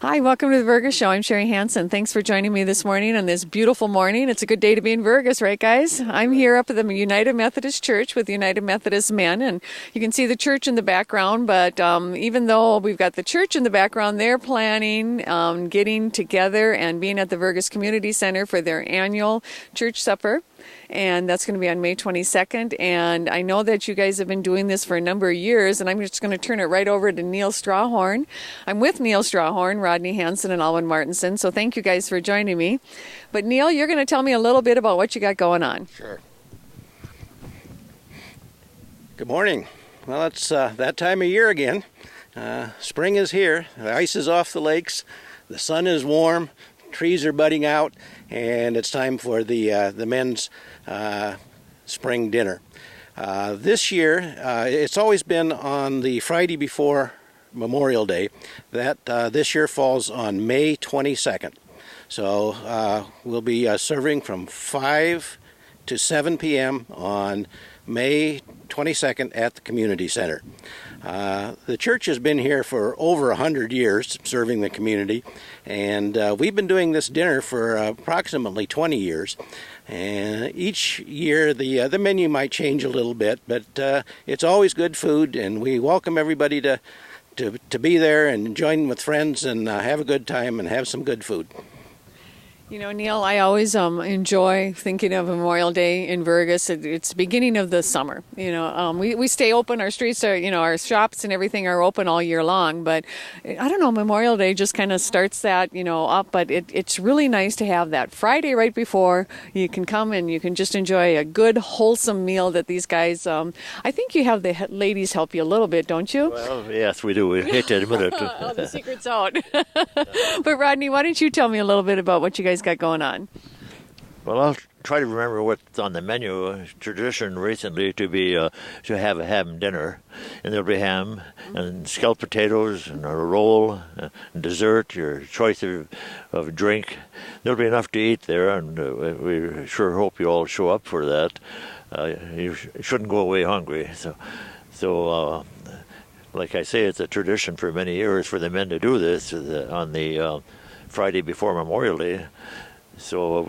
Hi, welcome to the Vergas Show. I'm Sherry Hansen. Thanks for joining me this morning on this beautiful morning. It's a good day to be in Vergas, right, guys? I'm here up at the United Methodist Church with United Methodist men, and you can see the church in the background, but even though we've got the church in the background, they're planning getting together and being at the Vergas Community Center for their annual church supper. And that's going to be on May 22nd. And I know that you guys have been doing this for a number of years, and I'm just going to turn it right over to Neil Strawhorn. I'm with Neil Strawhorn, Rodney Hansen, and Alwyn Martinson, so thank you guys for joining me. But Neil, you're going to tell me a little bit about what you got going on. Sure. Good morning. Well, it's that time of year again. Spring is here. The ice is off the lakes. The sun is warm. Trees are budding out, and it's time for the men's spring dinner. This year, it's always been on the Friday before Memorial Day. That this year falls on May 22nd. So we'll be serving from 5 to 7 p.m. on May 22nd at the Community Center. The church has been here for over 100 years serving the community, and we've been doing this dinner for approximately 20 years. And each year the menu might change a little bit, but it's always good food, and we welcome everybody to be there and join with friends and have a good time and have some good food. You know, Neil, I always enjoy thinking of Memorial Day in Vergas. It's the beginning of the summer. You know, we stay open. Our streets are, our shops and everything are open all year long. But I don't know, Memorial Day just kind of starts that, up. But it's really nice to have that Friday right before. You can come and you can just enjoy a good, wholesome meal that these guys, I think you have the ladies help you a little bit, don't you? Well, yes, we do. We hate to admit it. Oh, the secret's out. But Rodney, why don't you tell me a little bit about what you guys got going on? Well, I'll try to remember what's on the menu. Tradition recently to have a ham dinner, and there'll be ham and scalloped potatoes and a roll, and dessert, your choice of drink. There'll be enough to eat there, and we sure hope you all show up for that. You shouldn't go away hungry. So like I say, it's a tradition for many years for the men to do this on the Friday before Memorial Day. So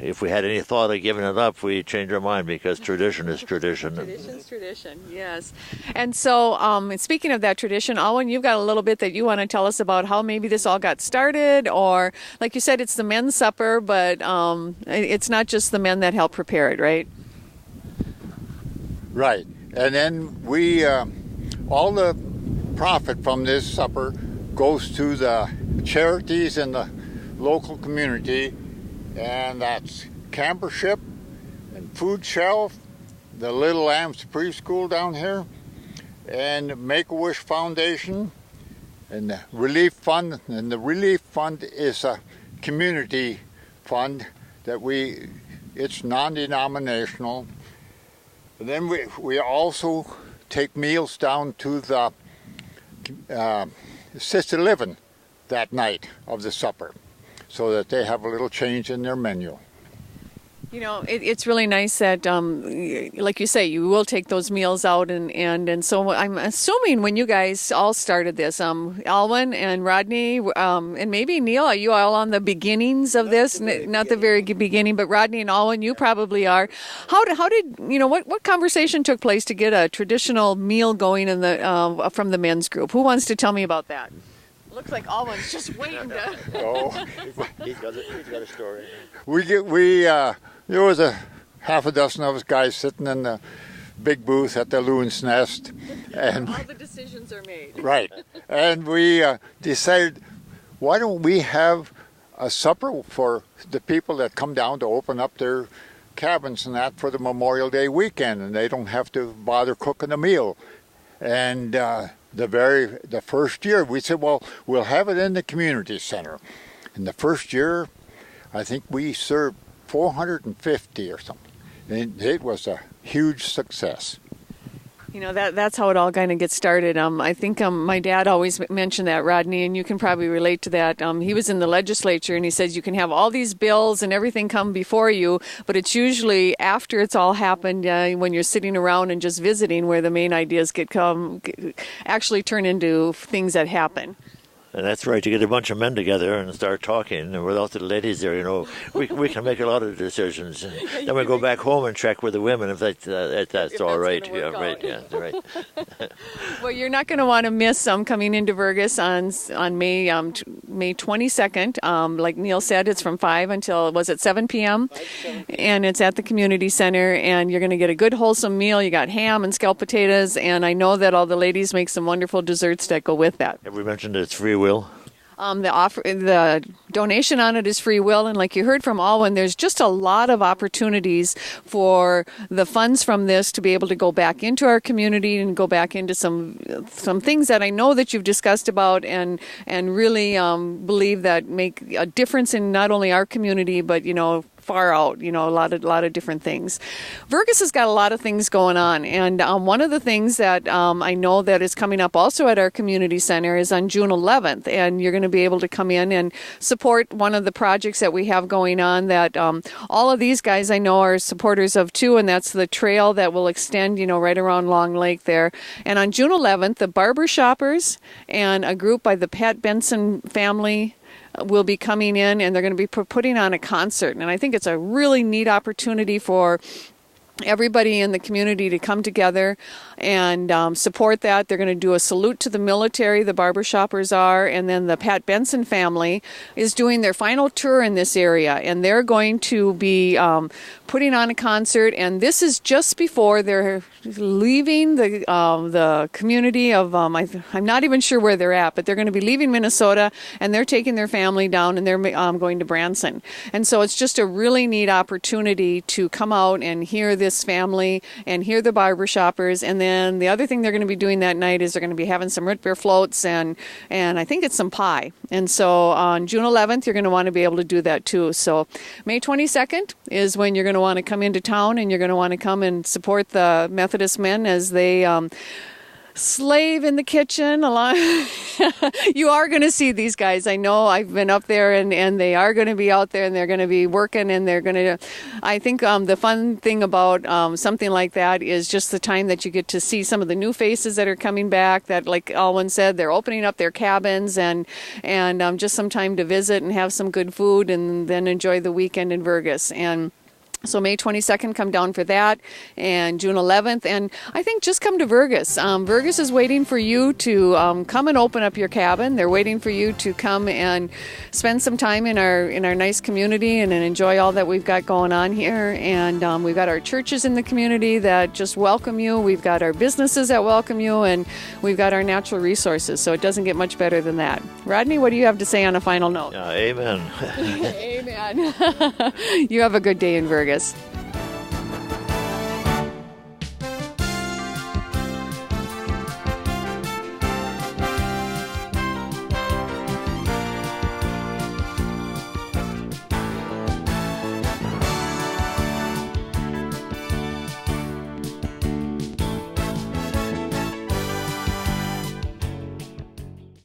if we had any thought of giving it up, we change our mind, because tradition is tradition. Tradition's tradition, yes. And so speaking of that tradition, Alwyn, you've got a little bit that you want to tell us about how maybe this all got started, or like you said, it's the men's supper, but it's not just the men that help prepare it, right? Right. And then we, all the profit from this supper goes to the charities in the local community, and that's Camper Ship and Food Shelf, the Little Lambs preschool down here, and Make-A-Wish Foundation, and the Relief Fund. And the Relief Fund is a community fund that it's non-denominational. And then we also take meals down to the assisted living that night of the supper, so that they have a little change in their menu. It's really nice that, like you say, you will take those meals out, and so I'm assuming when you guys all started this, Alwyn and Rodney, and maybe Neil, are you all on the beginnings of this? Not the very beginning, but Rodney and Alwyn, you probably are. How did what conversation took place to get a traditional meal going in the from the men's group? Who wants to tell me about that? Looks like Alwyn's just waiting to. Oh, he's got a story. There was a half a dozen of us guys sitting in the big booth at the Loon's Nest, and all the decisions are made. Right, and we decided, why don't we have a supper for the people that come down to open up their cabins and that for the Memorial Day weekend, and they don't have to bother cooking a meal. And the first year we said, well, we'll have it in the community center. And the first year, I think we served 450 or something. And it was a huge success. That's how it all kind of gets started. I think my dad always mentioned that, Rodney, and you can probably relate to that. He was in the legislature, and he says you can have all these bills and everything come before you, but it's usually after it's all happened, when you're sitting around and just visiting, where the main ideas actually turn into things that happen. And that's right. You get a bunch of men together and start talking, and without the ladies there, we can make a lot of decisions. And then we go back home and check with the women if that's all right. Yeah, right. Yeah, right. Well, you're not going to want to miss coming into Vergas on May 22nd. Like Neil said, it's from 5 until, was it 7 p.m.? And it's at the community center, and you're going to get a good wholesome meal. You got ham and scalloped potatoes, and I know that all the ladies make some wonderful desserts that go with that. Have we mentioned it's free will? The donation on it is free will, and like you heard from Alwyn, there's just a lot of opportunities for the funds from this to be able to go back into our community and go back into some things that I know that you've discussed about and really believe that make a difference in not only our community but far out, a lot of different things. Vergas has got a lot of things going on, and one of the things that I know that is coming up also at our community center is on June 11th, and you're going to be able to come in and support one of the projects that we have going on that all of these guys I know are supporters of too, and that's the trail that will extend, right around Long Lake there. And on June 11th, the Barber Shoppers and a group by the Pat Benson family will be coming in, and they're going to be putting on a concert. And I think it's a really neat opportunity for everybody in the community to come together and support that. They're going to do a salute to the military, the Barber Shoppers are, and then the Pat Benson family is doing their final tour in this area, and they're going to be putting on a concert, and this is just before they're leaving the community of, I'm not even sure where they're at, but they're going to be leaving Minnesota, and they're taking their family down, and they're going to Branson. And so it's just a really neat opportunity to come out and hear this family and hear the Barber Shoppers. And then the other thing they're going to be doing that night is they're going to be having some root beer floats and I think it's some pie. And so on June 11th, you're going to want to be able to do that too. So May 22nd is when you're going to want to come into town, and you're going to want to come and support the Methodist men as they slave in the kitchen. You are going to see these guys. I know I've been up there, and they are going to be out there, and they're going to be working, and they're going to, I think the fun thing about something like that is just the time that you get to see some of the new faces that are coming back, that, like Alwyn said, they're opening up their cabins and just some time to visit and have some good food and then enjoy the weekend in Vergas. And so May 22nd, come down for that, and June 11th, and I think just come to Vergas. Vergas is waiting for you to come and open up your cabin. They're waiting for you to come and spend some time in our nice community and enjoy all that we've got going on here. And we've got our churches in the community that just welcome you. We've got our businesses that welcome you, and we've got our natural resources. So it doesn't get much better than that. Rodney, what do you have to say on a final note? Amen. Amen. You have a good day in Vergas.